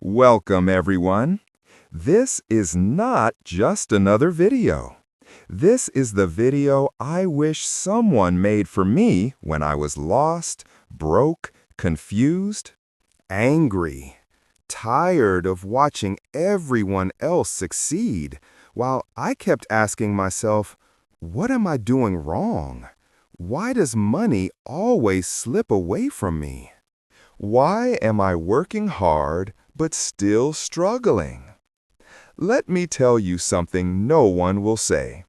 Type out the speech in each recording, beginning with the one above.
Welcome, everyone. This is not just another video. This is the video I wish someone made for me when I was lost, broke, confused, angry, tired of watching everyone else succeed, while I kept asking myself, what am I doing wrong? Why does money always slip away from me? Why am I working hard but still struggling? Let me tell you something no one will say.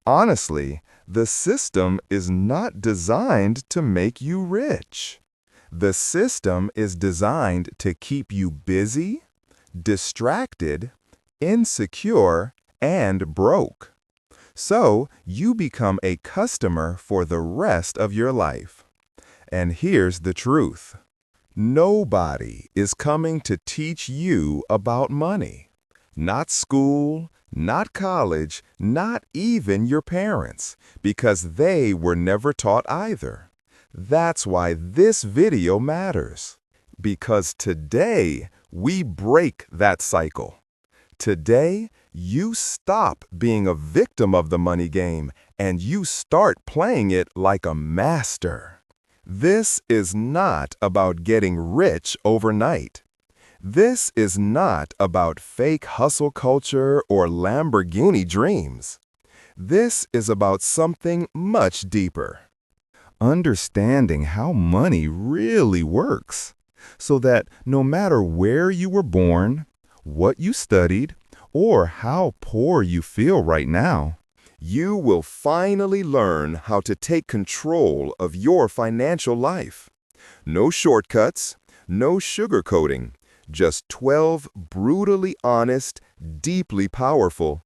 Honestly, the system is not designed to make you rich. The system is designed to keep you busy, distracted, insecure, and broke. So you become a customer for the rest of your life. And here's the truth. Nobody is coming to teach you about money. Not school, not college, not even your parents, because they were never taught either. That's why this video matters. Because today, we break that cycle. Today, you stop being a victim of the money game and you start playing it like a master. This is not about getting rich overnight. This is not about fake hustle culture or Lamborghini dreams. This is about something much deeper. Understanding how money really works, so that no matter where you were born, what you studied, or how poor you feel right now, you will finally learn how to take control of your financial life. No shortcuts, no sugarcoating, just 12 brutally honest, deeply powerful,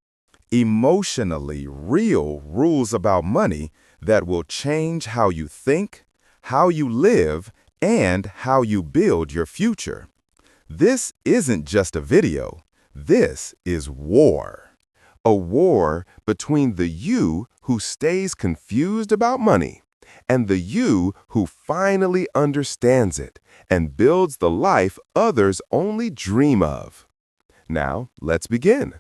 emotionally real rules about money that will change how you think, how you live, and how you build your future. This isn't just a video. This is war. A war between the you who stays confused about money and the you who finally understands it and builds the life others only dream of. Now, let's begin.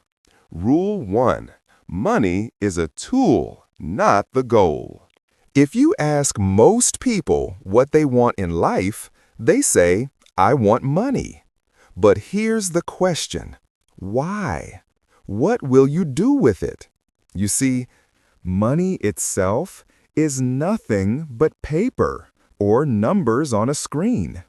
Rule 1. Money is a tool, not the goal. If you ask most people what they want in life, they say, I want money. But here's the question. Why? What will you do with it? You see, money itself is nothing but paper or numbers on a screen.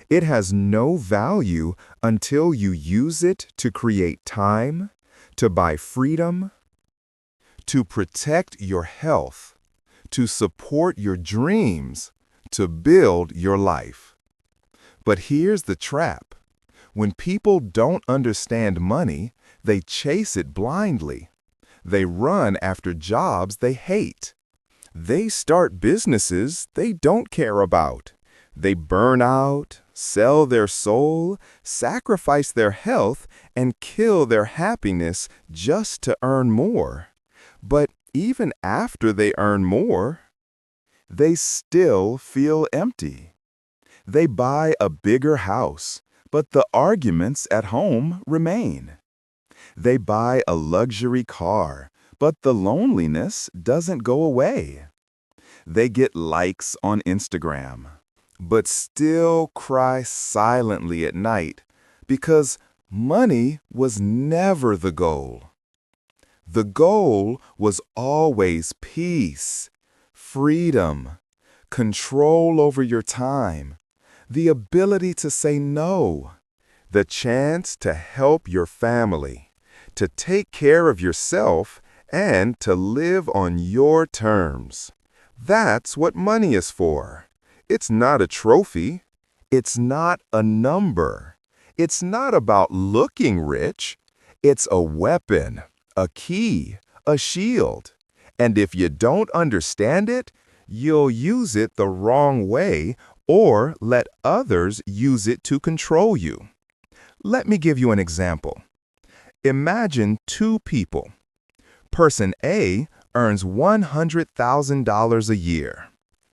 It has no value until you use it to create time, to buy freedom, to protect your health, to support your dreams, to build your life. But here's the trap. When people don't understand money, they chase it blindly. They run after jobs they hate. They start businesses they don't care about. They burn out, sell their soul, sacrifice their health, and kill their happiness just to earn more. But even after they earn more, they still feel empty. They buy a bigger house, but the arguments at home remain. They buy a luxury car, but the loneliness doesn't go away. They get likes on Instagram, but still cry silently at night because money was never the goal. The goal was always peace, freedom, control over your time, the ability to say no, the chance to help your family, to take care of yourself, and to live on your terms. That's what money is for. It's not a trophy. It's not a number. It's not about looking rich. It's a weapon, a key, a shield. And if you don't understand it, you'll use it the wrong way or let others use it to control you. Let me give you an example. Imagine two people. Person A earns $100,000 a year.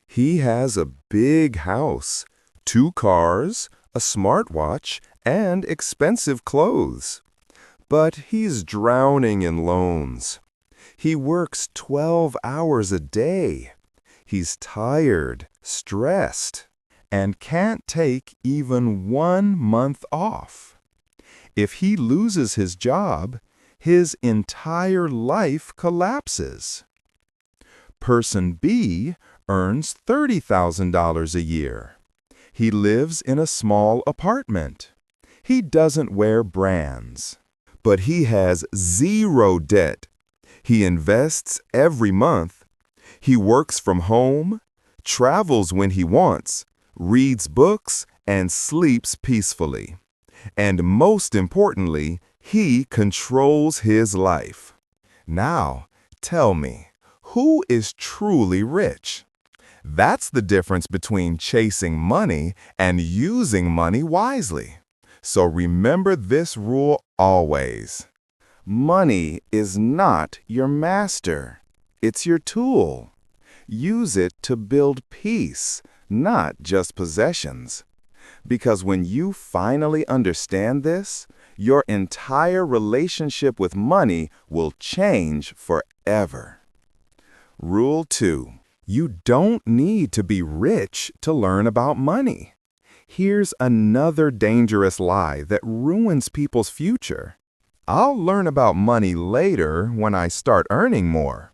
He has a big house, 2 cars, a smartwatch, and expensive clothes. But he's drowning in loans. He works 12 hours a day. He's tired, stressed, and can't take even 1 month off. If he loses his job, his entire life collapses. Person B earns $30,000 a year. He lives in a small apartment. He doesn't wear brands. But he has zero debt. He invests every month. He works from home, travels when he wants, reads books, and sleeps peacefully. And most importantly, he controls his life. Now, tell me, who is truly rich? That's the difference between chasing money and using money wisely. So remember this rule always. Money is not your master. It's your tool. Use it to build peace, not just possessions. Because when you finally understand this, your entire relationship with money will change forever. Rule 2. You don't need to be rich to learn about money. Here's another dangerous lie that ruins people's future. I'll learn about money later when I start earning more.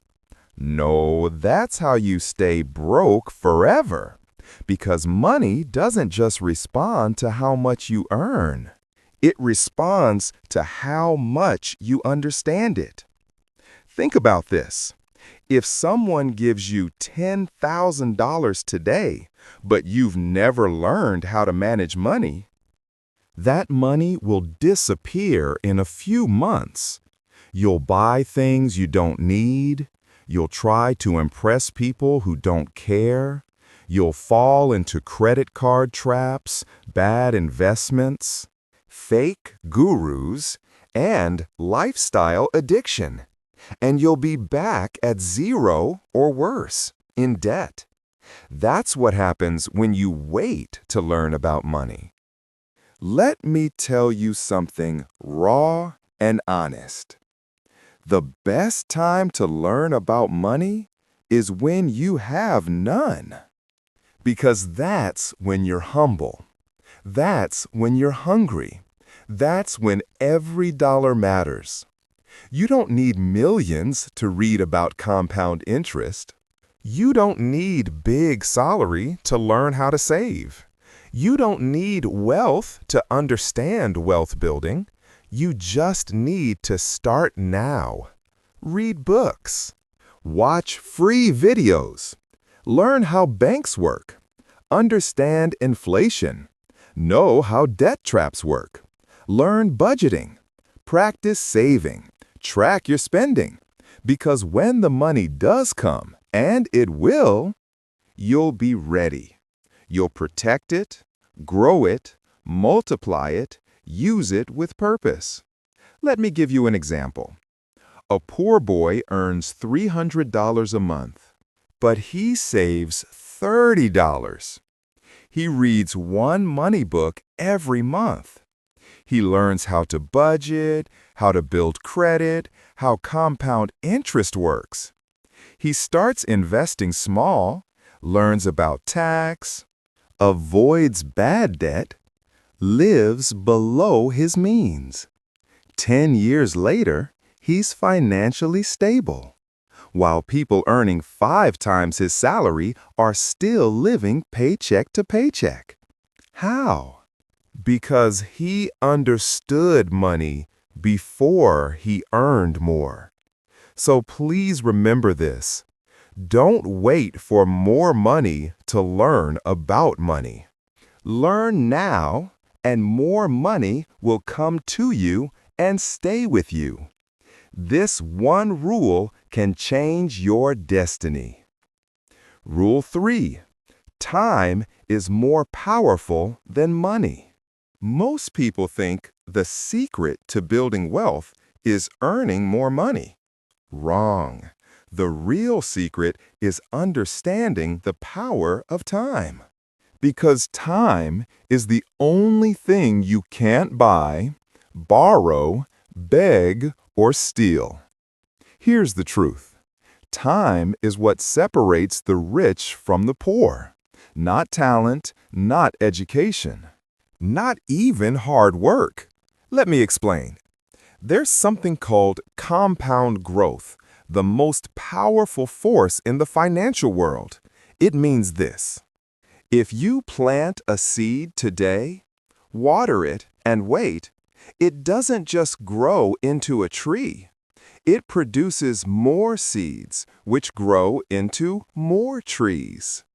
No, that's how you stay broke forever. Because money doesn't just respond to how much you earn. It responds to how much you understand it. Think about this. If someone gives you $10,000 today, but you've never learned how to manage money, that money will disappear in a few months. You'll buy things you don't need. You'll try to impress people who don't care. You'll fall into credit card traps, bad investments, fake gurus, and lifestyle addiction. And you'll be back at zero or worse, in debt. That's what happens when you wait to learn about money. Let me tell you something raw and honest. The best time to learn about money is when you have none. Because that's when you're humble. That's when you're hungry. That's when every dollar matters. You don't need millions to read about compound interest. You don't need big salary to learn how to save. You don't need wealth to understand wealth building. You just need to start now. Read books. Watch free videos. Learn how banks work. Understand inflation. Know how debt traps work. Learn budgeting. Practice saving. Track your spending. Because when the money does come, and it will, you'll be ready. You'll protect it, grow it, multiply it, use it with purpose. Let me give you an example. A poor boy earns $300 a month, but he saves $30. He reads one money book every month. He learns how to budget, how to build credit, how compound interest works. He starts investing small, learns about tax, avoids bad debt, lives below his means. 10 years later, he's financially stable, while people earning 5 times his salary are still living paycheck to paycheck. How? Because he understood money before he earned more. So please remember this. Don't wait for more money to learn about money. Learn now, and more money will come to you and stay with you. This one rule can change your destiny. Rule 3. Time is more powerful than money. Most people think the secret to building wealth is earning more money. Wrong. The real secret is understanding the power of time. Because time is the only thing you can't buy, borrow, beg, or steal. Here's the truth. Time is what separates the rich from the poor. Not talent, not education, not even hard work. Let me explain. There's something called compound growth, the most powerful force in the financial world. It means this. If you plant a seed today, water it, and wait, it doesn't just grow into a tree. It produces more seeds, which grow into more trees.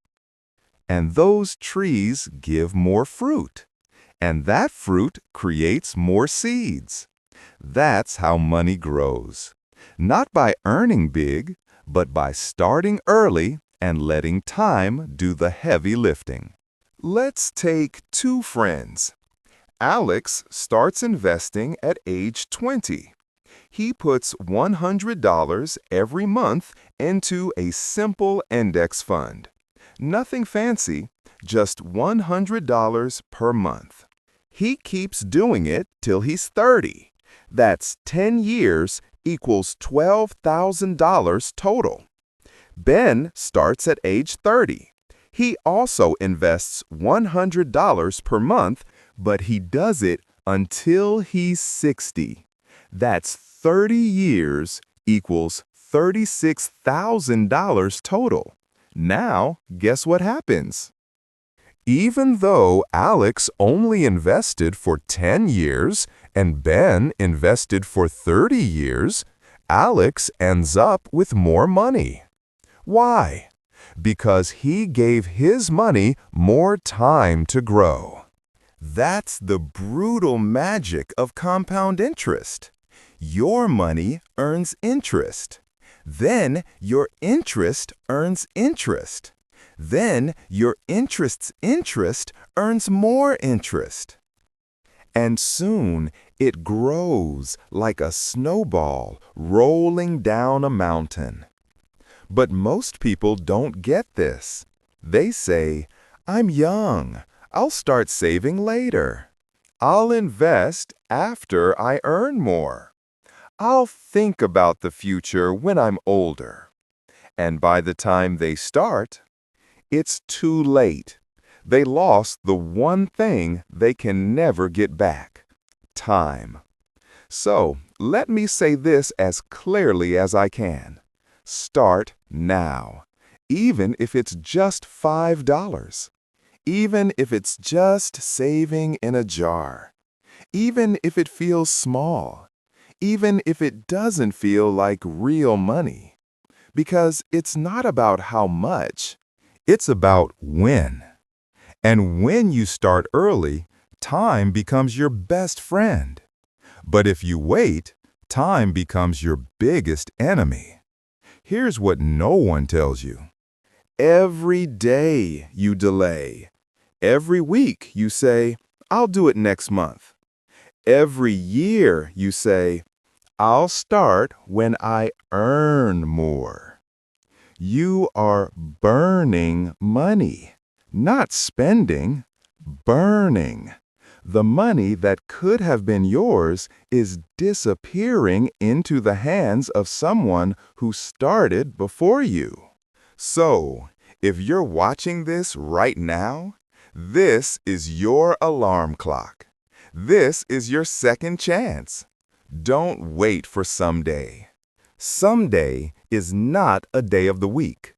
And those trees give more fruit. And that fruit creates more seeds. That's how money grows. Not by earning big, but by starting early and letting time do the heavy lifting. Let's take two friends. Alex starts investing at age 20. He puts $100 every month into a simple index fund. Nothing fancy, just $100 per month. He keeps doing it till he's 30. That's 10 years equals $12,000 total. Ben starts at age 30. He also invests $100 per month, but he does it until he's 60. That's 30 years equals $36,000 total. Now, guess what happens? Even though Alex only invested for 10 years and Ben invested for 30 years, Alex ends up with more money. Why? Because he gave his money more time to grow. That's the brutal magic of compound interest. Your money earns interest. Then your interest earns interest. Then your interest's interest earns more interest. And soon it grows like a snowball rolling down a mountain. But most people don't get this. They say, "I'm young. I'll start saving later. I'll invest after I earn more. I'll think about the future when I'm older." And by the time they start, it's too late. They lost the one thing they can never get back: time. So, let me say this as clearly as I can. Start now, even if it's just $5. Even if it's just saving in a jar. Even if it feels small. Even if it doesn't feel like real money. Because it's not about how much. It's about when. And when you start early, time becomes your best friend. But if you wait, time becomes your biggest enemy. Here's what no one tells you. Every day you delay. Every week you say, "I'll do it next month." Every year you say, "I'll start when I earn more." You are burning money, not spending, burning. The money that could have been yours is disappearing into the hands of someone who started before you. So, if you're watching this right now, this is your alarm clock. This is your second chance. Don't wait for someday. Someday is not a day of the week.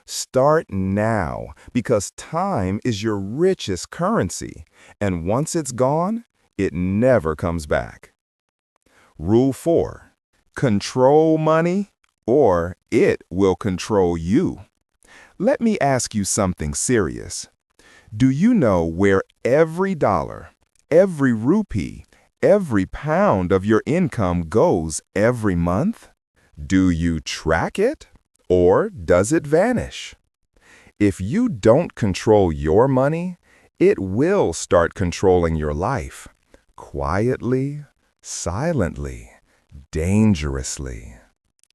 Start now, because time is your richest currency, and once it's gone, it never comes back. Rule 4. Control money, or it will control you. Let me ask you something serious. Do you know where every dollar, every rupee, every pound of your income goes every month? Do you track it, or does it vanish? If you don't control your money, it will start controlling your life. Quietly, silently, dangerously.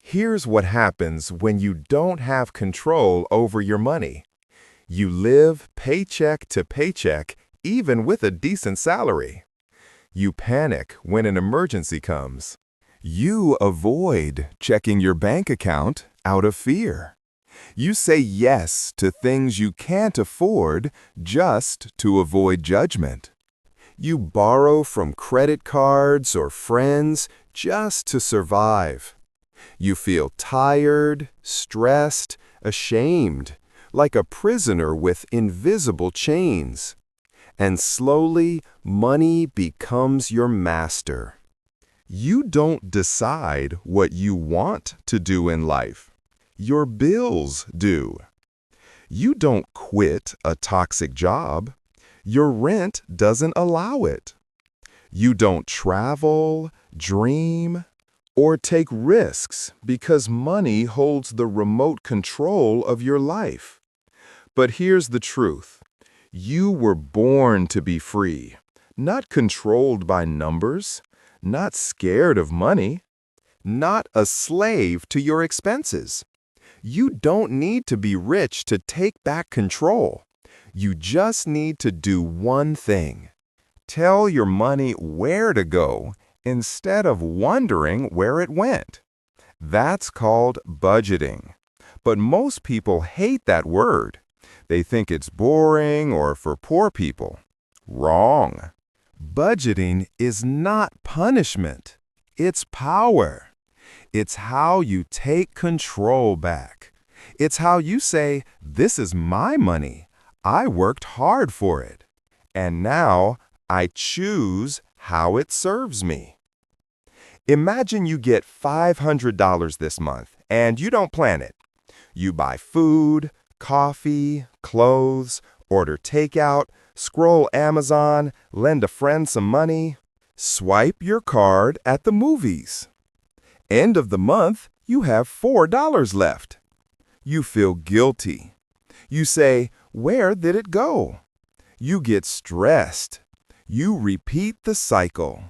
Here's what happens when you don't have control over your money. You live paycheck to paycheck, even with a decent salary. You panic when an emergency comes. You avoid checking your bank account out of fear. You say yes to things you can't afford just to avoid judgment. You borrow from credit cards or friends just to survive. You feel tired, stressed, ashamed, like a prisoner with invisible chains. And slowly, money becomes your master. You don't decide what you want to do in life. Your bills do. You don't quit a toxic job. Your rent doesn't allow it. You don't travel, dream, or take risks because money holds the remote control of your life. But here's the truth. You were born to be free, not controlled by numbers, not scared of money, not a slave to your expenses. You don't need to be rich to take back control. You just need to do one thing. Tell your money where to go instead of wondering where it went. That's called budgeting. But most people hate that word. They think it's boring or for poor people. Wrong. Budgeting is not punishment. It's power. It's how you take control back. It's how you say, "This is my money. I worked hard for it. And now I choose how it serves me." Imagine you get $500 this month and you don't plan it. You buy food, coffee, clothes, order takeout, scroll Amazon, lend a friend some money, swipe your card at the movies. End of the month, you have $4 left. You feel guilty. You say, "Where did it go?" You get stressed. You repeat the cycle.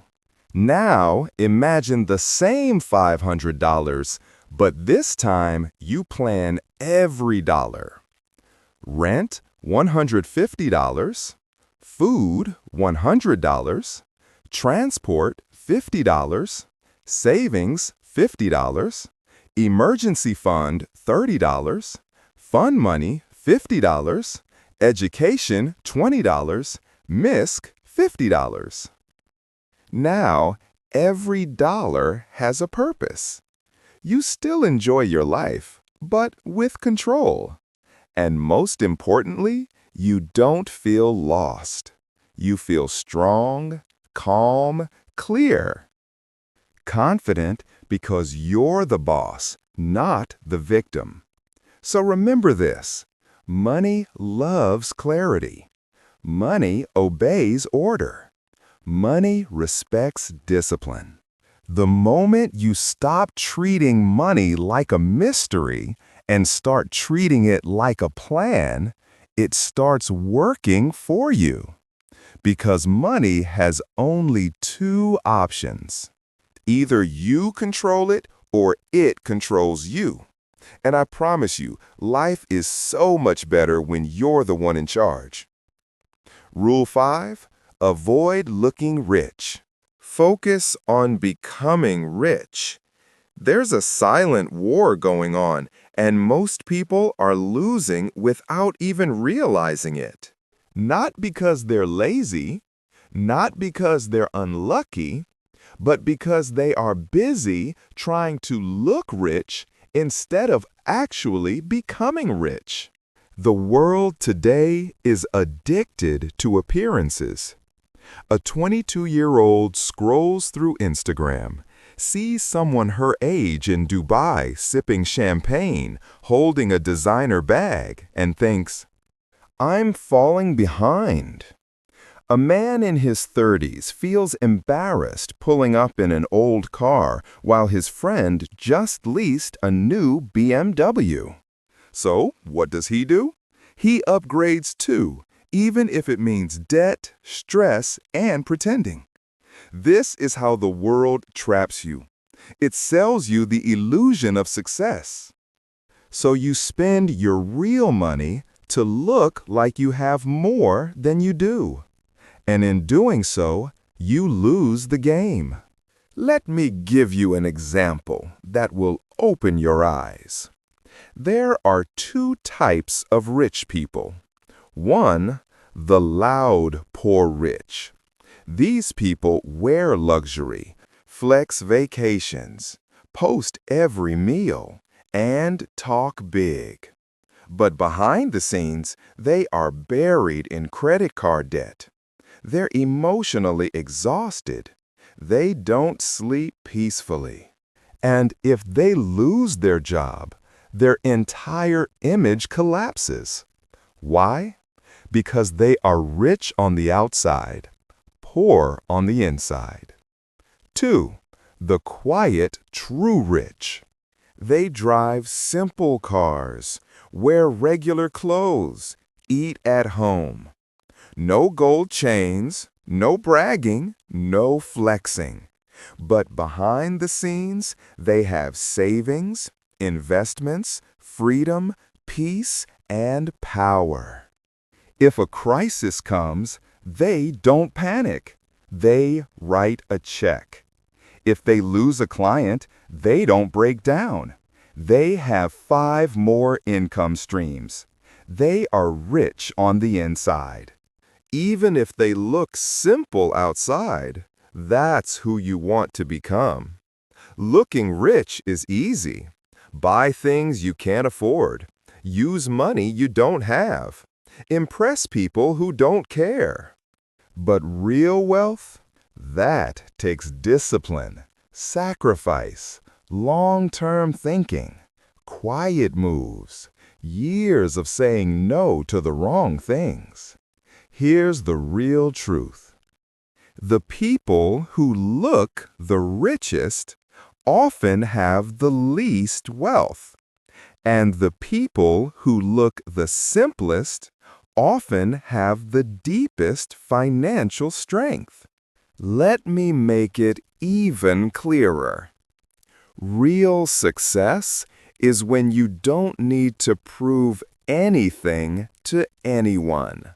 Now, imagine the same $500, but this time you plan every dollar. Rent, $150. Food, $100. Transport, $50. Savings, $50. Emergency fund, $30. Fun money, $50. Education, $20. MISC, $50. Now, every dollar has a purpose. You still enjoy your life, but with control. And most importantly, you don't feel lost. You feel strong, calm, clear. Confident because you're the boss, not the victim. So remember this. Money loves clarity. Money obeys order. Money respects discipline. The moment you stop treating money like a mystery and start treating it like a plan, it starts working for you. Because money has only two options. Either you control it or it controls you. And I promise you, life is so much better when you're the one in charge. Rule 5, avoid looking rich. Focus on becoming rich. There's a silent war going on, and most people are losing without even realizing it. Not because they're lazy, not because they're unlucky, but because they are busy trying to look rich instead of actually becoming rich. The world today is addicted to appearances. A 22-year-old scrolls through Instagram, sees someone her age in Dubai sipping champagne, holding a designer bag, and thinks, "I'm falling behind." A man in his 30s feels embarrassed pulling up in an old car while his friend just leased a new BMW. So, what does he do? He upgrades too, even if it means debt, stress, and pretending. This is how the world traps you. It sells you the illusion of success. So you spend your real money to look like you have more than you do. And in doing so, you lose the game. Let me give you an example that will open your eyes. There are two types of rich people. One, the loud poor rich. These people wear luxury, flex vacations, post every meal, and talk big. But behind the scenes, they are buried in credit card debt. They're emotionally exhausted. They don't sleep peacefully. And if they lose their job, their entire image collapses. Why? Because they are rich on the outside, poor on the inside. 2. The quiet, true rich. They drive simple cars, wear regular clothes, eat at home. No gold chains, no bragging, no flexing. But behind the scenes, they have savings, investments, freedom, peace, and power. If a crisis comes, they don't panic. They write a check. If they lose a client, they don't break down. They have 5 more income streams. They are rich on the inside. Even if they look simple outside, that's who you want to become. Looking rich is easy. Buy things you can't afford. Use money you don't have. Impress people who don't care. But real wealth? That takes discipline, sacrifice, long-term thinking, quiet moves, years of saying no to the wrong things. Here's the real truth. The people who look the richest often have the least wealth, and the people who look the simplest often have the deepest financial strength. Let me make it even clearer. Real success is when you don't need to prove anything to anyone.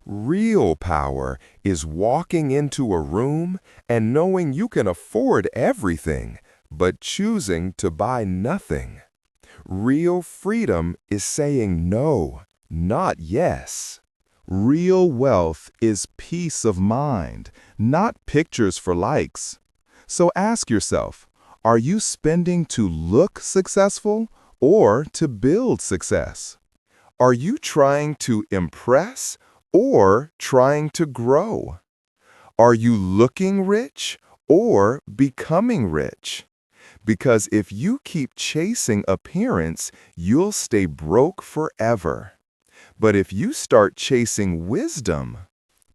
Real power is walking into a room and knowing you can afford everything, but choosing to buy nothing. Real freedom is saying no, not yes. Real wealth is peace of mind, not pictures for likes. So ask yourself, are you spending to look successful or to build success? Are you trying to impress or trying to grow? Are you looking rich or becoming rich? Because if you keep chasing appearance, you'll stay broke forever. But if you start chasing wisdom,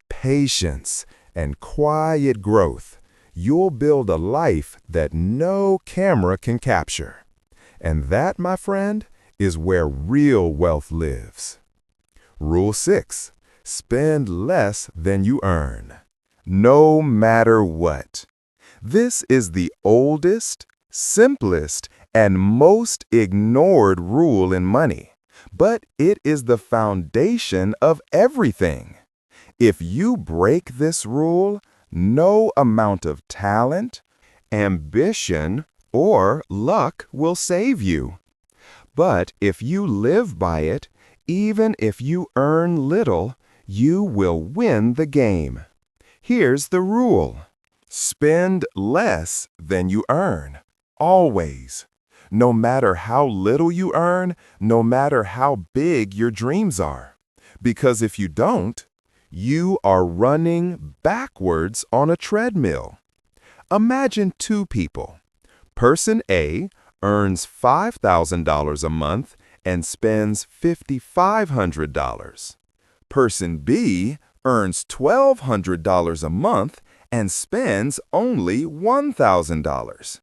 patience, and quiet growth, you'll build a life that no camera can capture. And that, my friend, is where real wealth lives. Rule 6. Spend less than you earn, no matter what. This is the oldest, simplest, and most ignored rule in money, but it is the foundation of everything. If you break this rule, no amount of talent, ambition, or luck will save you. But if you live by it, even if you earn little, you will win the game. Here's the rule. Spend less than you earn, always. No matter how little you earn, no matter how big your dreams are. Because if you don't, you are running backwards on a treadmill. Imagine 2 people. Person A earns $5,000 a month and spends $5,500. Person B earns $1,200 a month and spends only $1,000.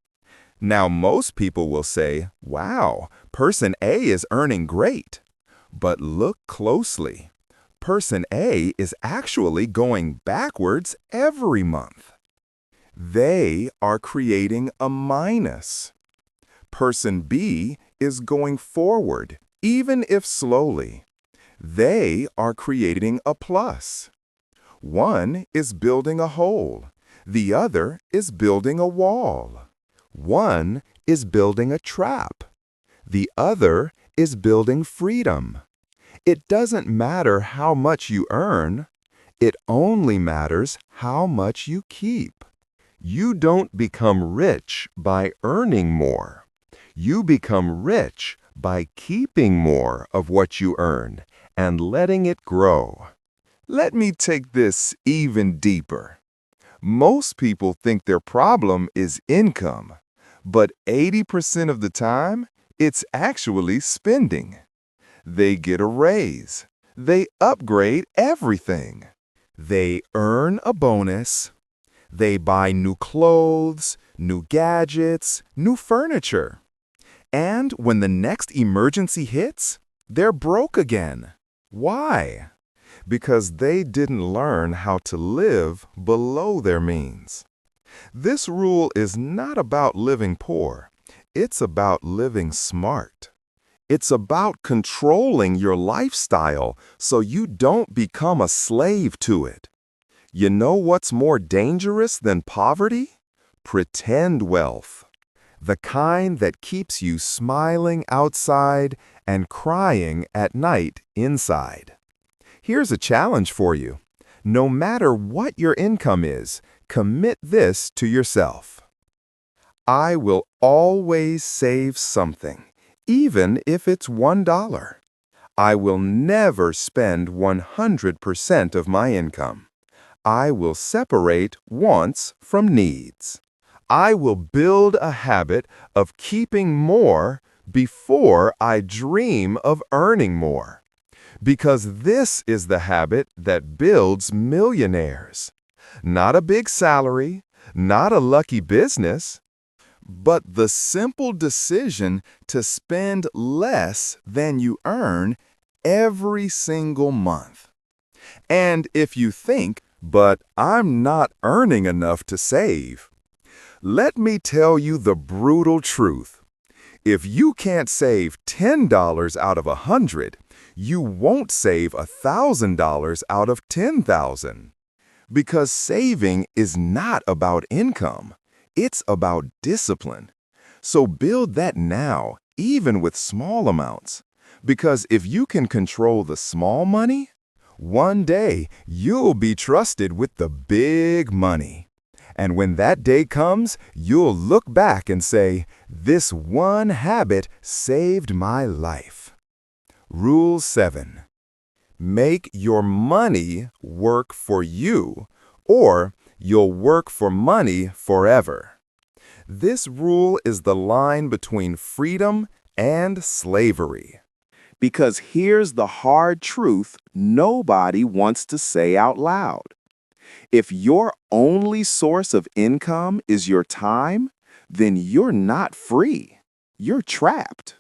Now, most people will say, wow, person A is earning great. But look closely. Person A is actually going backwards every month. They are creating a minus. Person B is going forward, even if slowly. They are creating a plus. One is building a hole. The other is building a wall. One is building a trap. The other is building freedom. It doesn't matter how much you earn. It only matters how much you keep. You don't become rich by earning more. You become rich by keeping more of what you earn and letting it grow. Let me take this even deeper. Most people think their problem is income, but 80% of the time, it's actually spending. They get a raise. They upgrade everything. They earn a bonus. They buy new clothes, new gadgets, new furniture. And when the next emergency hits, they're broke again. Why? Because they didn't learn how to live below their means. This rule is not about living poor. It's about living smart. It's about controlling your lifestyle so you don't become a slave to it. You know what's more dangerous than poverty? Pretend wealth. The kind that keeps you smiling outside and crying at night inside. Here's a challenge for you. No matter what your income is, commit this to yourself. I will always save something, even if it's $1. I will never spend 100% of my income. I will separate wants from needs. I will build a habit of keeping more before I dream of earning more. Because this is the habit that builds millionaires. Not a big salary, not a lucky business, but the simple decision to spend less than you earn every single month. And if you think, but I'm not earning enough to save, let me tell you the brutal truth. If you can't save $10 out of 100, you won't save $1,000 out of 10,000. Because saving is not about income. It's about discipline. So build that now, even with small amounts. Because if you can control the small money, one day you'll be trusted with the big money. And when that day comes, you'll look back and say, this one habit saved my life. Rule 7. Make your money work for you, or you'll work for money forever. This rule is the line between freedom and slavery. Because here's the hard truth nobody wants to say out loud. If your only source of income is your time, then you're not free. You're trapped.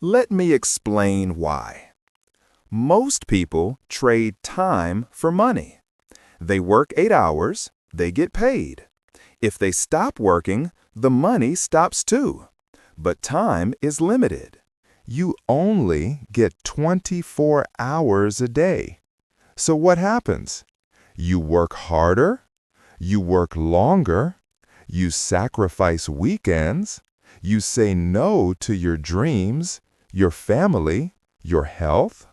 Let me explain why. Most people trade time for money. They work 8 hours, they get paid. If they stop working, the money stops too. But time is limited. You only get 24 hours a day. So what happens? You work harder, you work longer, you sacrifice weekends, you say no to your dreams, your family, your health,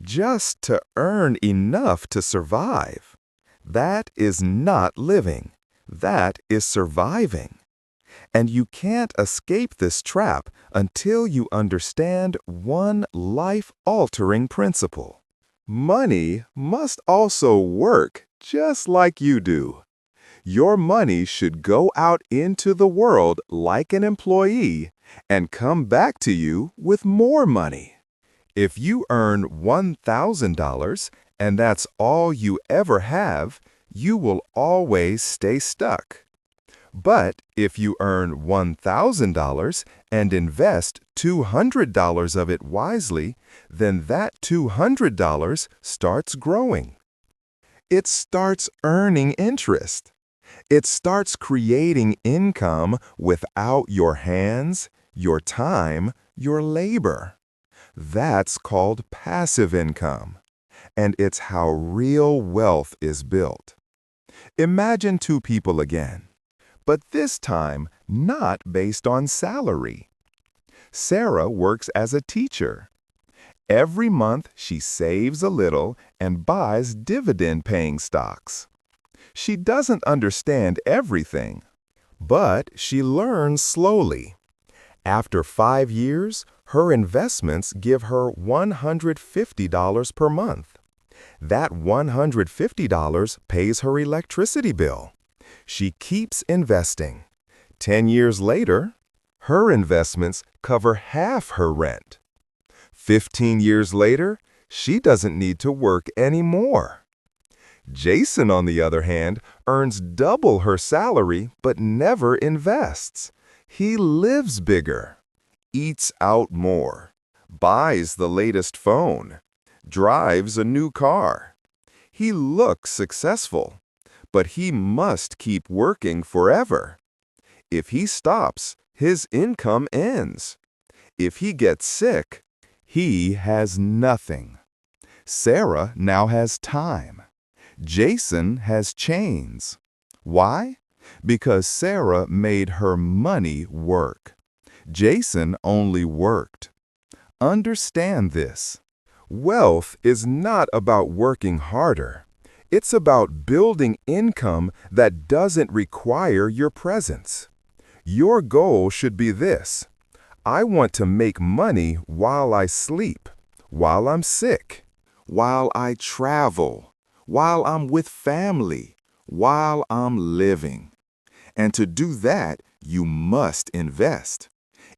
just to earn enough to survive. That is not living. That is surviving. And you can't escape this trap until you understand one life-altering principle. Money must also work just like you do. Your money should go out into the world like an employee and come back to you with more money. If you earn $1,000 and that's all you ever have, you will always stay stuck. But if you earn $1,000 and invest $200 of it wisely, then that $200 starts growing. It starts earning interest. It starts creating income without your hands, your time, your labor. That's called passive income, and it's how real wealth is built. Imagine two people again, but this time not based on salary. Sarah works as a teacher. Every month she saves a little and buys dividend-paying stocks. She doesn't understand everything, but she learns slowly. After 5 years, her investments give her $150 per month. That $150 pays her electricity bill. She keeps investing. 10 years later, her investments cover half her rent. 15 years later, she doesn't need to work anymore. Jason, on the other hand, earns double her salary but never invests. He lives bigger, eats out more, buys the latest phone, drives a new car. He looks successful, but he must keep working forever. If he stops, his income ends. If he gets sick, he has nothing. Sarah now has time. Jason has chains. Why? Because Sarah made her money work. Jason only worked. Understand this. Wealth is not about working harder. It's about building income that doesn't require your presence. Your goal should be this: I want to make money while I sleep, while I'm sick, while I travel, while I'm with family, while I'm living. And to do that, you must invest.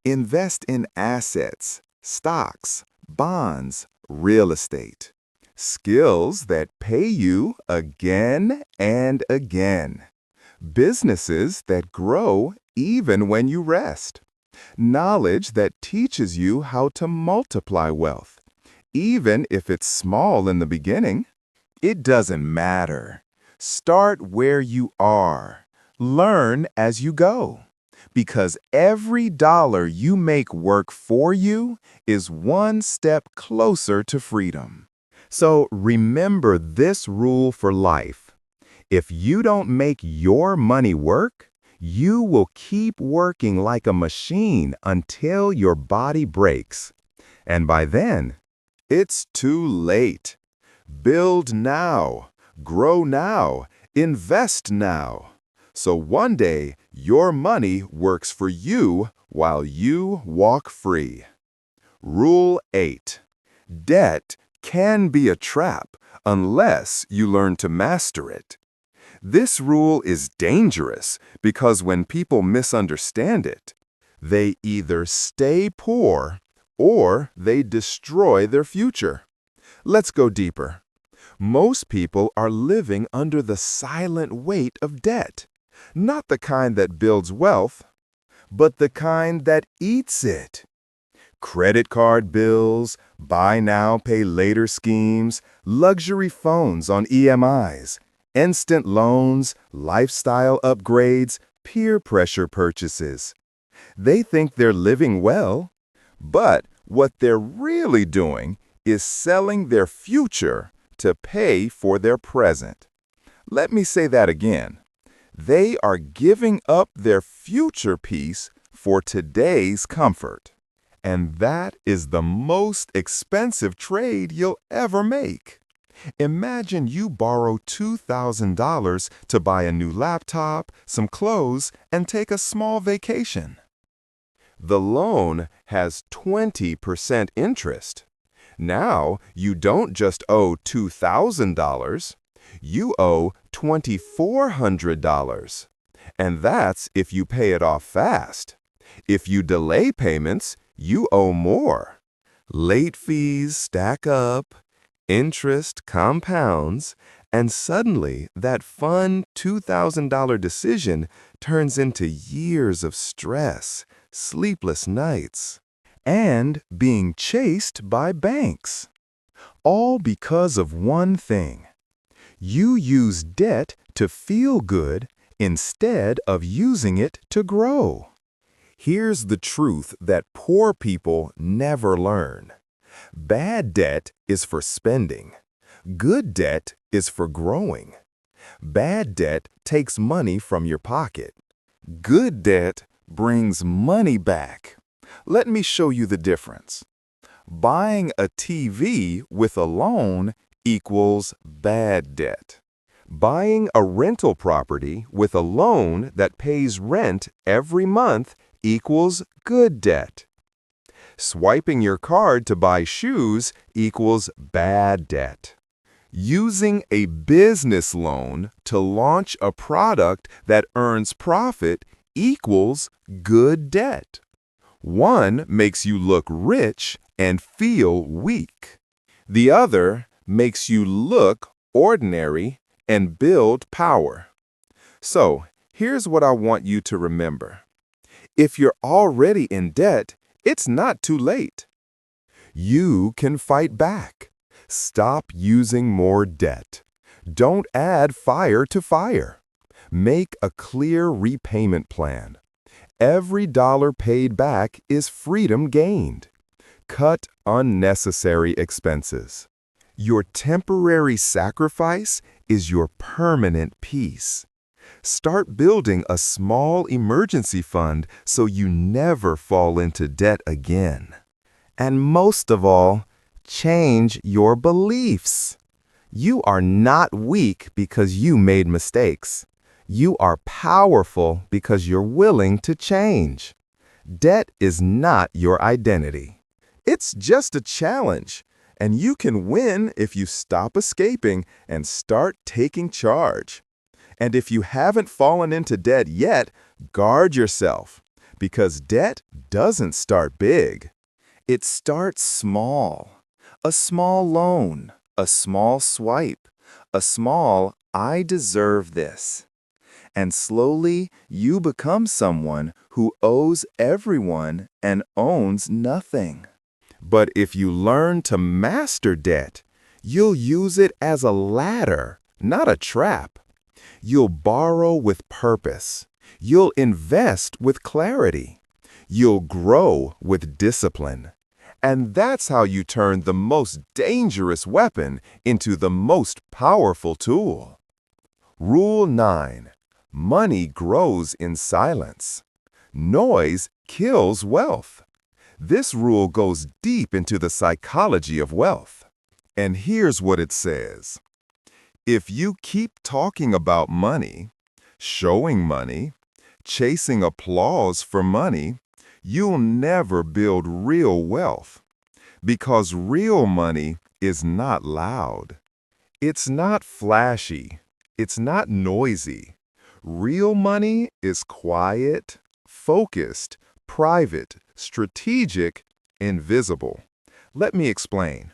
Invest in assets, stocks, bonds, real estate. Skills that pay you again and again. Businesses that grow even when you rest. Knowledge that teaches you how to multiply wealth, even if it's small in the beginning. It doesn't matter. Start where you are. Learn as you go. Because every dollar you make work for you is one step closer to freedom. So remember this rule for life. If you don't make your money work, you will keep working like a machine until your body breaks. And by then, it's too late. Build now, grow now, invest now. So one day, your money works for you while you walk free. Rule 8. Debt can be a trap unless you learn to master it. This rule is dangerous because when people misunderstand it, they either stay poor or they destroy their future. Let's go deeper. Most people are living under the silent weight of debt, not the kind that builds wealth, but the kind that eats it. Credit card bills, buy now, pay later schemes, luxury phones on EMIs, instant loans, lifestyle upgrades, peer pressure purchases. They think they're living well, but what they're really doing is selling their future to pay for their present. Let me say that again. They are giving up their future peace for today's comfort. And that is the most expensive trade you'll ever make. Imagine you borrow $2,000 to buy a new laptop, some clothes, and take a small vacation. The loan has 20% interest. Now, you don't just owe $2,000, you owe $2,400. And that's if you pay it off fast. If you delay payments, you owe more. Late fees stack up, interest compounds, and suddenly that fun $2,000 decision turns into years of stress, sleepless nights, and being chased by banks. All because of one thing. You use debt to feel good instead of using it to grow. Here's the truth that poor people never learn. Bad debt is for spending. Good debt is for growing. Bad debt takes money from your pocket. Good debt brings money back. Let me show you the difference. Buying a TV with a loan equals bad debt. Buying a rental property with a loan that pays rent every month equals good debt. Swiping your card to buy shoes equals bad debt. Using a business loan to launch a product that earns profit equals good debt. One makes you look rich and feel weak. The other makes you look ordinary and build power. So, here's what I want you to remember. If you're already in debt, it's not too late. You can fight back. Stop using more debt. Don't add fire to fire. Make a clear repayment plan. Every dollar paid back is freedom gained. Cut unnecessary expenses. Your temporary sacrifice is your permanent peace. Start building a small emergency fund so you never fall into debt again. And most of all, change your beliefs. You are not weak because you made mistakes. You are powerful because you're willing to change. Debt is not your identity. It's just a challenge, and you can win if you stop escaping and start taking charge. And if you haven't fallen into debt yet, guard yourself, because debt doesn't start big. It starts small. A small loan, a small swipe, a small "I deserve this." And slowly you become someone who owes everyone and owns nothing. But if you learn to master debt, you'll use it as a ladder, not a trap. You'll borrow with purpose. You'll invest with clarity. You'll grow with discipline. And that's how you turn the most dangerous weapon into the most powerful tool. Rule 9. Money grows in silence. Noise kills wealth. This rule goes deep into the psychology of wealth. And here's what it says. If you keep talking about money, showing money, chasing applause for money, you'll never build real wealth. Because real money is not loud. It's not flashy. It's not noisy. Real money is quiet, focused, private, strategic, invisible. Let me explain.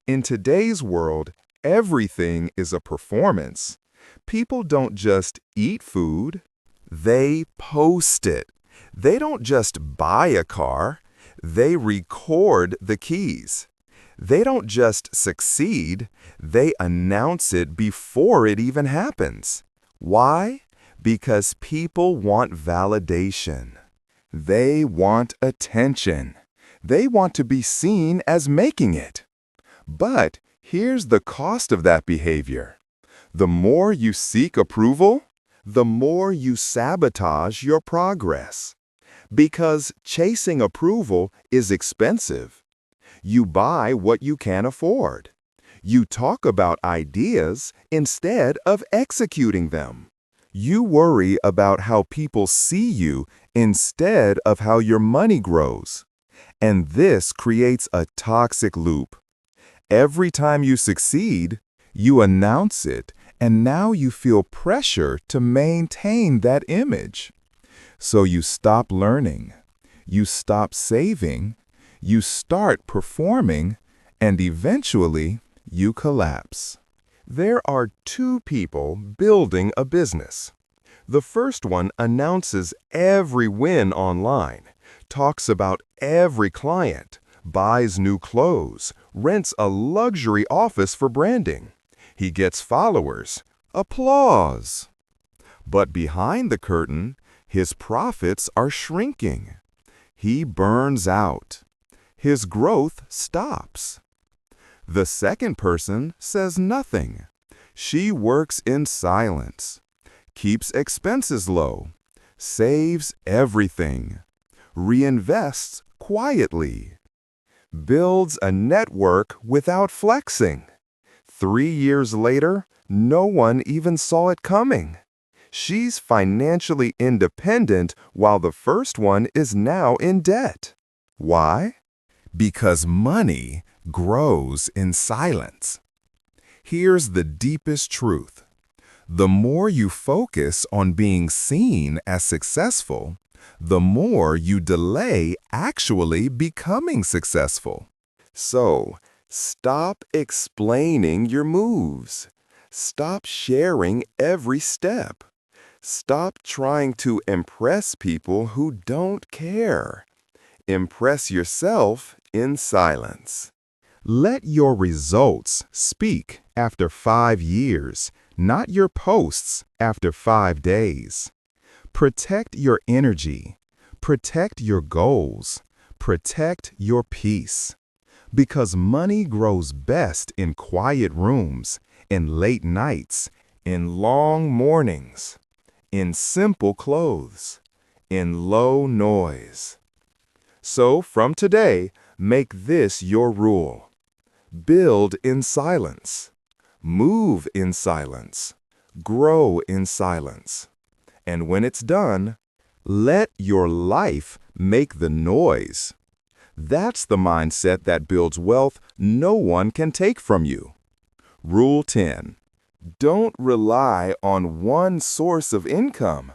In today's world, everything is a performance. People don't just eat food, they post it. They don't just buy a car, they record the keys. They don't just succeed, they announce it before it even happens. Why? Because people want validation. They want attention. They want to be seen as making it. But here's the cost of that behavior. The more you seek approval, the more you sabotage your progress. Because chasing approval is expensive. You buy what you can afford. You talk about ideas instead of executing them. You worry about how people see you instead of how your money grows. And this creates a toxic loop. Every time you succeed, you announce it, and now you feel pressure to maintain that image. So you stop learning, you stop saving, you start performing, and eventually you collapse. There are two people building a business. The first one announces every win online, talks about every client, buys new clothes, rents a luxury office for branding. He gets followers, applause. But behind the curtain, his profits are shrinking. He burns out. his growth stops. The second person says nothing. She works in silence, keeps expenses low, saves everything, reinvests quietly, builds a network without flexing. 3 years later, no one even saw it coming. She's financially independent while the first one is now in debt. Why? Because money grows in silence. Here's the deepest truth. The more you focus on being seen as successful, the more you delay actually becoming successful. So, stop explaining your moves. Stop sharing every step. Stop trying to impress people who don't care. Impress yourself in silence. Let your results speak after 5 years, not your posts after 5 days. Protect your energy. Protect your goals. Protect your peace. Because money grows best in quiet rooms, in late nights, in long mornings, in simple clothes, in low noise. So from today, make this your rule. Build in silence. Move in silence. Grow in silence. And when it's done, let your life make the noise. That's the mindset that builds wealth no one can take from you. Rule 10. Don't rely on one source of income.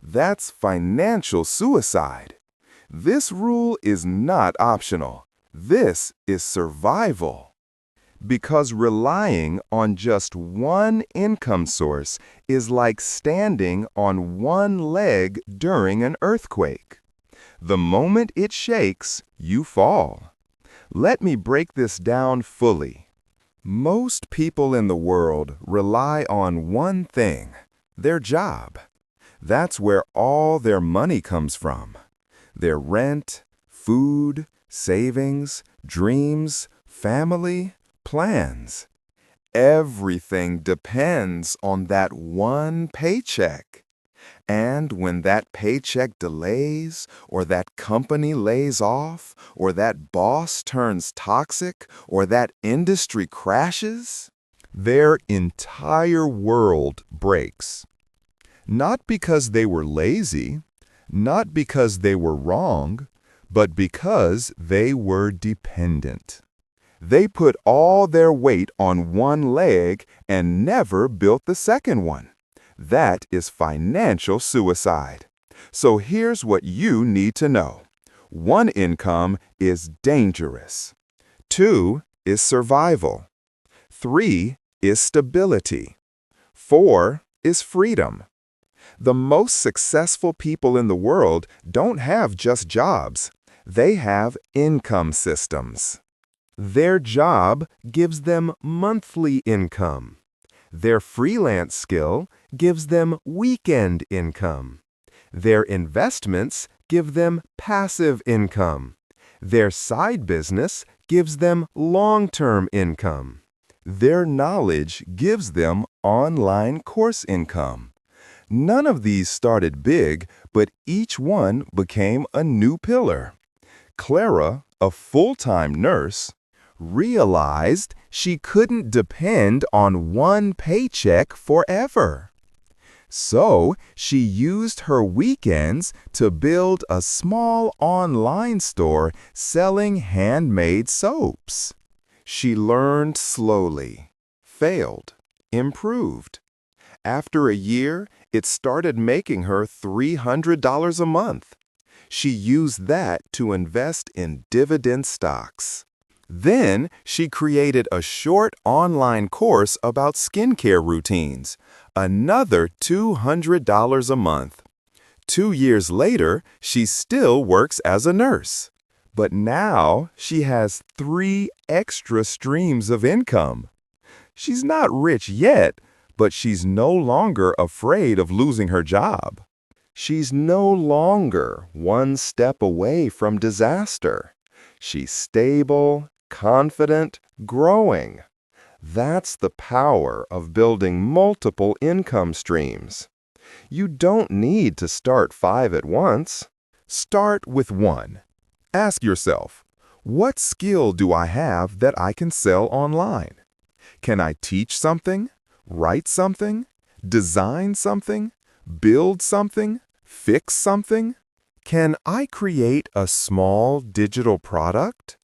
That's financial suicide. This rule is not optional. This is survival. Because relying on just one income source is like standing on one leg during an earthquake. The moment it shakes, you fall. Let me break this down fully. Most people in the world rely on one thing, their job. That's where all their money comes from. Their rent, food, savings, dreams, family, plans. Everything depends on that one paycheck. And when that paycheck delays, or that company lays off, or that boss turns toxic, or that industry crashes, their entire world breaks. Not because they were lazy, not because they were wrong, but because they were dependent. They put all their weight on one leg and never built the second one. That is financial suicide. So here's what you need to know. 1 income is dangerous. 2 is survival. 3 is stability. 4 is freedom. The most successful people in the world don't have just jobs. They have income systems. Their job gives them monthly income. Their freelance skill gives them weekend income. Their investments give them passive income. Their side business gives them long-term income. Their knowledge gives them online course income. None of these started big, but each one became a new pillar. Clara, a full-time nurse, realized she couldn't depend on one paycheck forever. So she used her weekends to build a small online store selling handmade soaps. She learned slowly, failed, improved. After a year, it started making her $300 a month. She used that to invest in dividend stocks. Then she created a short online course about skincare routines, another $200 a month. 2 years later, she still works as a nurse. But now she has 3 extra streams of income. She's not rich yet, but she's no longer afraid of losing her job. She's no longer one step away from disaster. She's stable, confident, growing. That's the power of building multiple income streams. You don't need to start 5 at once. Start with 1. Ask yourself, what skill do I have that I can sell online? Can I teach something, write something, design something, build something, fix something? Can I create a small digital product?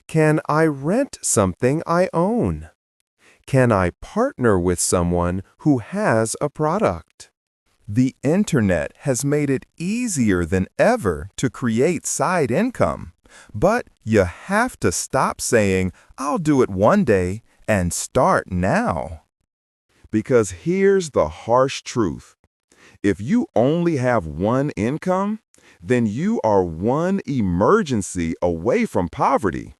Can I rent something I own? Can I partner with someone who has a product? The internet has made it easier than ever to create side income, but you have to stop saying, "I'll do it one day," and start now. Because here's the harsh truth. If you only have one income, then you are one emergency away from poverty.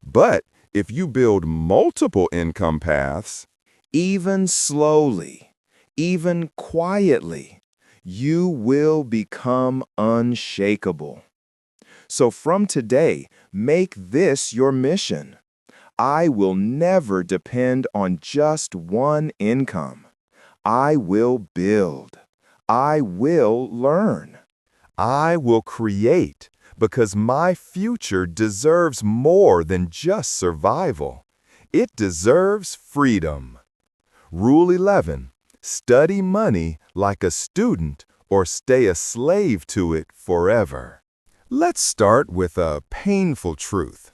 But if you build multiple income paths, even slowly, even quietly, you will become unshakable. So from today, make this your mission. I will never depend on just one income. I will build. I will learn. I will create because my future deserves more than just survival. It deserves freedom. Rule 11. Study money like a student or stay a slave to it forever. Let's start with a painful truth.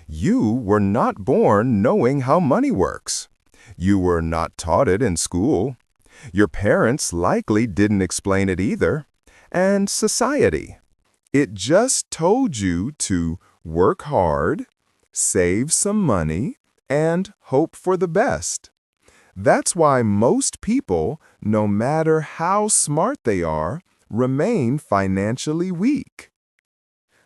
You were not born knowing how money works. You were not taught it in school. Your parents likely didn't explain it either. And society. It just told you to work hard, save some money, and hope for the best. That's why most people, no matter how smart they are, remain financially weak.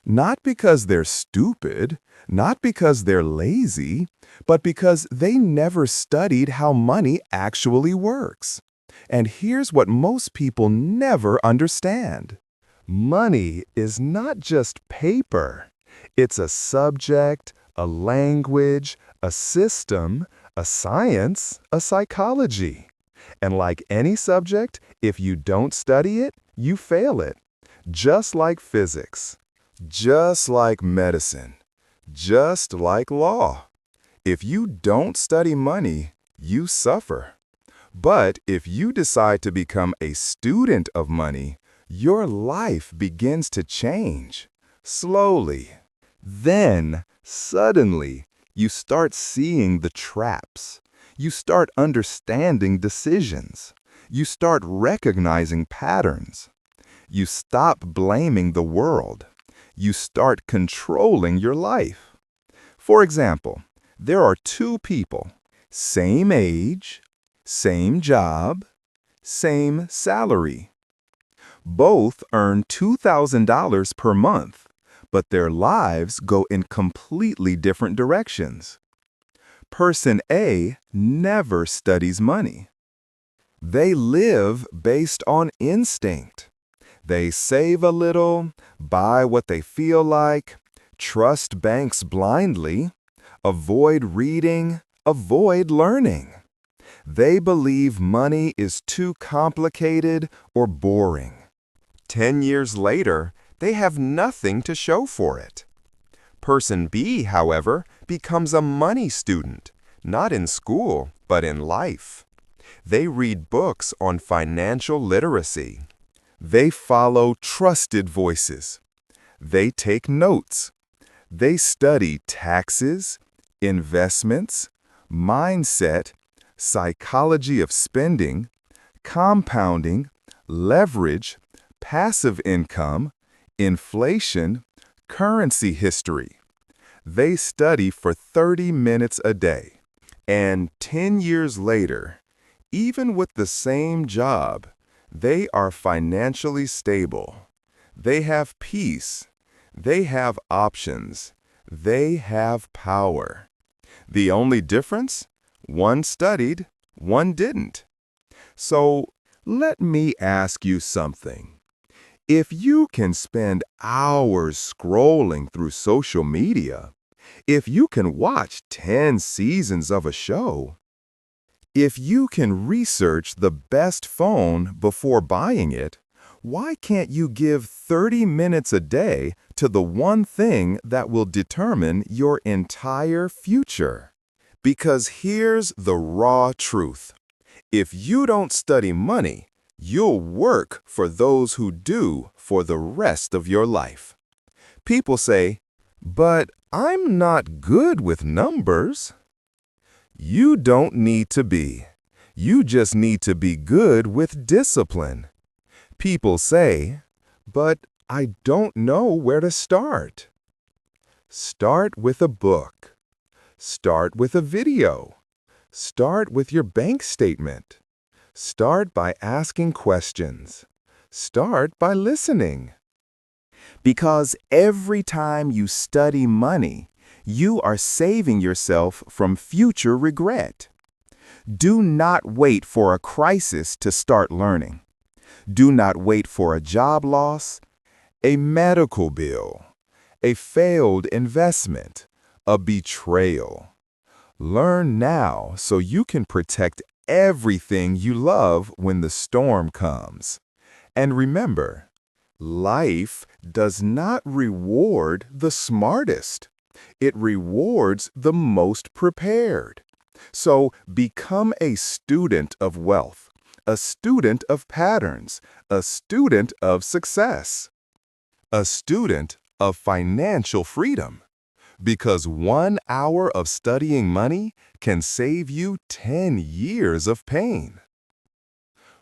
Not because they're stupid, not because they're lazy, but because they never studied how money actually works. And here's what most people never understand. Money is not just paper. It's a subject, a language, a system, a science, a psychology. And like any subject, if you don't study it, you fail it. Just like physics. Just like medicine. Just like law. If you don't study money, you suffer. But if you decide to become a student of money, your life begins to change, slowly. Then, suddenly, you start seeing the traps. You start understanding decisions. You start recognizing patterns. You stop blaming the world. You start controlling your life. For example, there are 2 people, same age, same job, same salary. Both earn $2,000 per month, but their lives go in completely different directions. Person A never studies money. They live based on instinct. They save a little, buy what they feel like, trust banks blindly, avoid reading, avoid learning. They believe money is too complicated or boring. 10 years later, they have nothing to show for it. Person B, however, becomes a money student, not in school, but in life. They read books on financial literacy. They follow trusted voices. They take notes. They study taxes, investments, mindset, psychology of spending, compounding, leverage, passive income, inflation, currency history. They study for 30 minutes a day. And 10 years later, even with the same job, they are financially stable. They have peace. They have options. They have power. The only difference? One studied, one didn't. So let me ask you something. If you can spend hours scrolling through social media, if you can watch 10 seasons of a show, if you can research the best phone before buying it, why can't you give 30 minutes a day to the one thing that will determine your entire future? Because here's the raw truth. If you don't study money, you'll work for those who do for the rest of your life. People say, "But I'm not good with numbers." You don't need to be. You just need to be good with discipline. People say, "But I don't know where to start." Start with a book. Start with a video. Start with your bank statement. Start by asking questions. Start by listening. Because every time you study money, you are saving yourself from future regret. Do not wait for a crisis to start learning. Do not wait for a job loss, a medical bill, a failed investment, a betrayal. Learn now so you can protect everything you love when the storm comes. And remember, life does not reward the smartest. It rewards the most prepared. So become a student of wealth, a student of patterns, a student of success, a student of financial freedom. Because 1 hour of studying money can save you 10 years of pain.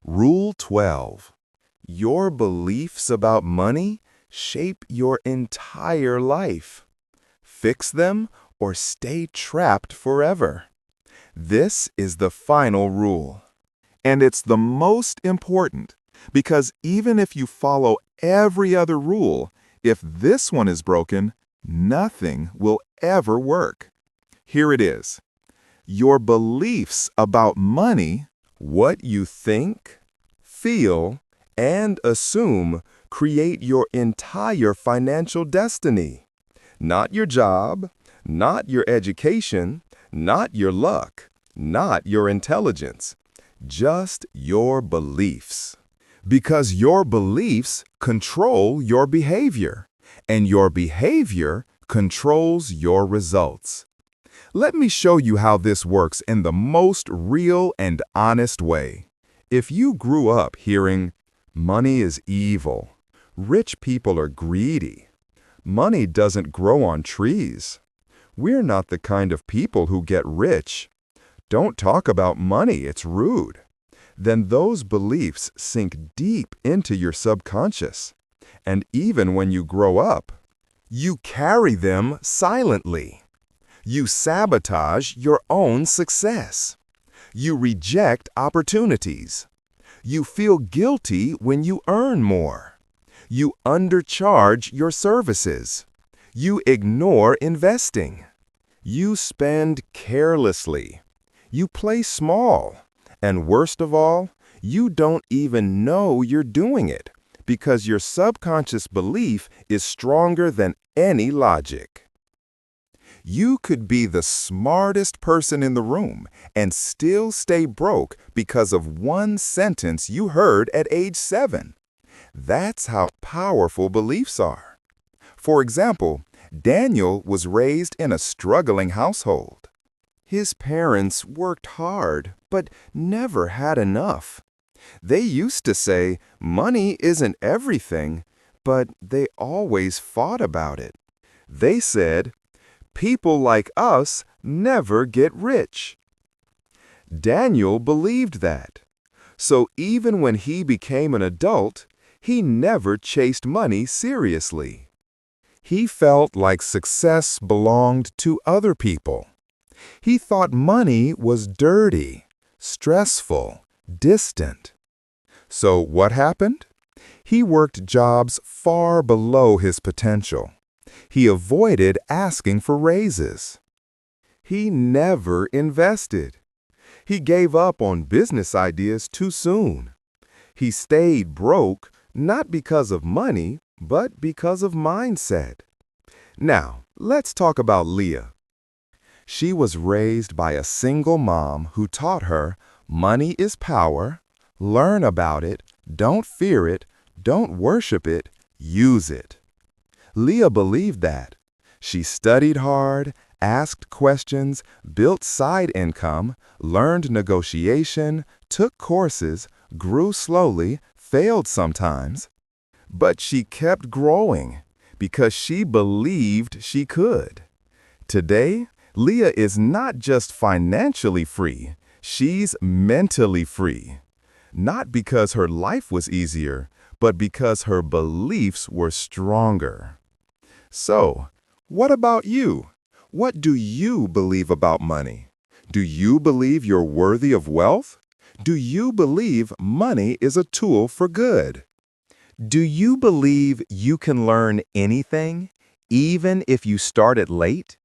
Rule 12. Your beliefs about money shape your entire life. Fix them or stay trapped forever. This is the final rule. And it's the most important because even if you follow every other rule, if this one is broken, nothing will ever work. Here it is. Your beliefs about money, what you think, feel, and assume create your entire financial destiny. Not your job, not your education, not your luck, not your intelligence, just your beliefs. Because your beliefs control your behavior, and your behavior controls your results. Let me show you how this works in the most real and honest way. If you grew up hearing, "Money is evil," "Rich people are greedy," "Money doesn't grow on trees," "We're not the kind of people who get rich," "Don't talk about money, it's rude," then those beliefs sink deep into your subconscious. And even when you grow up, you carry them silently. You sabotage your own success. You reject opportunities. You feel guilty when you earn more. You undercharge your services. You ignore investing. You spend carelessly. You play small. And worst of all, you don't even know you're doing it because your subconscious belief is stronger than any logic. You could be the smartest person in the room and still stay broke because of one sentence you heard at age 7. That's how powerful beliefs are. For example, Daniel was raised in a struggling household. His parents worked hard, but never had enough. They used to say, "Money isn't everything," but they always fought about it. They said, "People like us never get rich." Daniel believed that. So even when he became an adult, he never chased money seriously. He felt like success belonged to other people. He thought money was dirty, stressful, distant. So what happened? He worked jobs far below his potential. He avoided asking for raises. He never invested. He gave up on business ideas too soon. He stayed broke Not because of money, but because of mindset. Now, let's talk about Leah. She was raised by a single mom who taught her money is power, learn about it, don't fear it, don't worship it, use it. Leah believed that. She studied hard, asked questions, built side income, learned negotiation, took courses, grew slowly, failed sometimes. But she kept growing because she believed she could. Today, Leah is not just financially free, she's mentally free. Not because her life was easier, but because her beliefs were stronger. So, what about you? What do you believe about money? Do you believe you're worthy of wealth? Do you believe money is a tool for good? Do you believe you can learn anything, even if you start it late?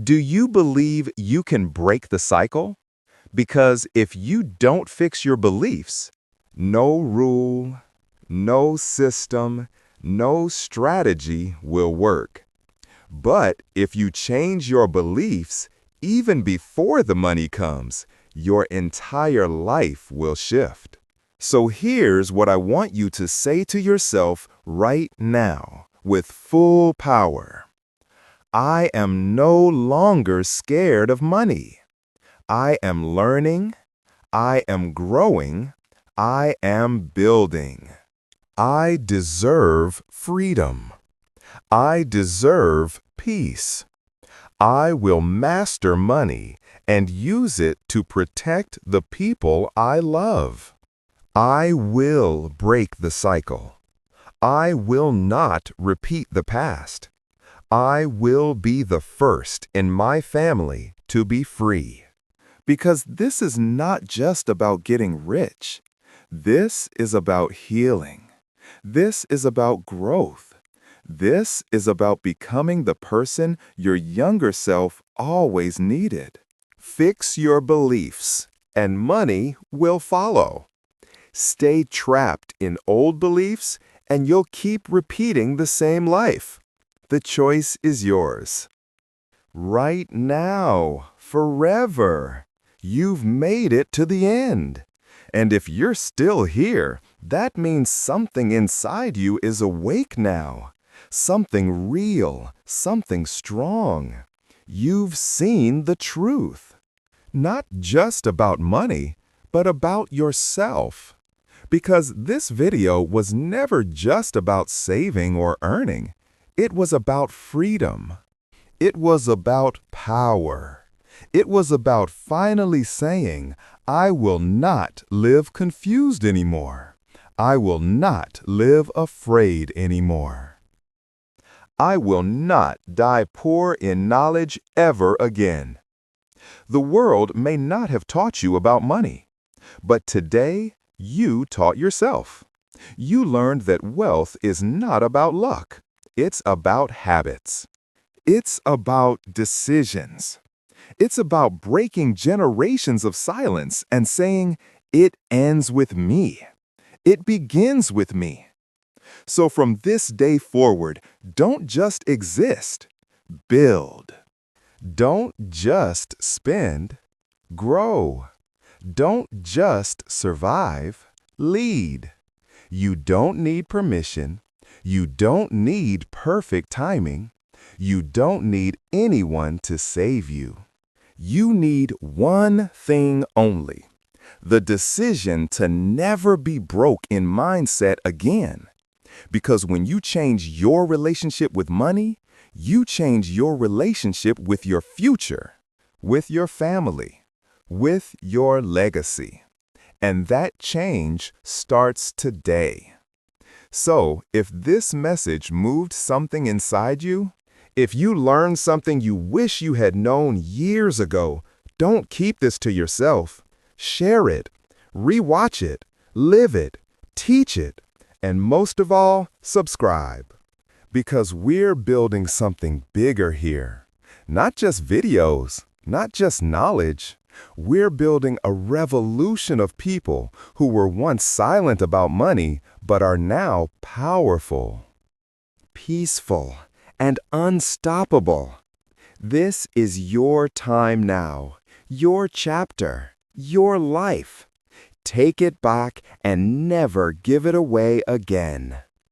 Do you believe you can break the cycle? Because if you don't fix your beliefs, no rule, no system, no strategy will work. But if you change your beliefs, even before the money comes, your entire life will shift. So here's what I want you to say to yourself right now with full power. I am no longer scared of money. I am learning. I am growing. I am building. I deserve freedom. I deserve peace. I will master money and use it to protect the people I love. I will break the cycle. I will not repeat the past. I will be the first in my family to be free. Because this is not just about getting rich. This is about healing. This is about growth. This is about becoming the person your younger self always needed. Fix your beliefs, and money will follow. Stay trapped in old beliefs, and you'll keep repeating the same life. The choice is yours. Right now, forever. You've made it to the end. And if you're still here, that means something inside you is awake now. Something real, something strong. You've seen the truth. Not just about money, but about yourself. Because this video was never just about saving or earning. It was about freedom. It was about power. It was about finally saying, I will not live confused anymore. I will not live afraid anymore. I will not die poor in knowledge ever again. The world may not have taught you about money, but today you taught yourself. You learned that wealth is not about luck. It's about habits. It's about decisions. It's about breaking generations of silence and saying, it ends with me. It begins with me. So from this day forward, don't just exist, build. Don't just spend, grow. Don't just survive, lead. You don't need permission. You don't need perfect timing. You don't need anyone to save you. You need one thing only: the decision to never be broke in mindset again. Because when you change your relationship with money, you change your relationship with your future, with your family, with your legacy. And that change starts today. So, if this message moved something inside you, if you learned something you wish you had known years ago, don't keep this to yourself. Share it, rewatch it, live it, teach it, and most of all, subscribe. Because we're building something bigger here. Not just videos, not just knowledge, We're building a revolution of people who were once silent about money but are now powerful, peaceful, and unstoppable. This is your time now, your chapter, your life. Take it back and never give it away again.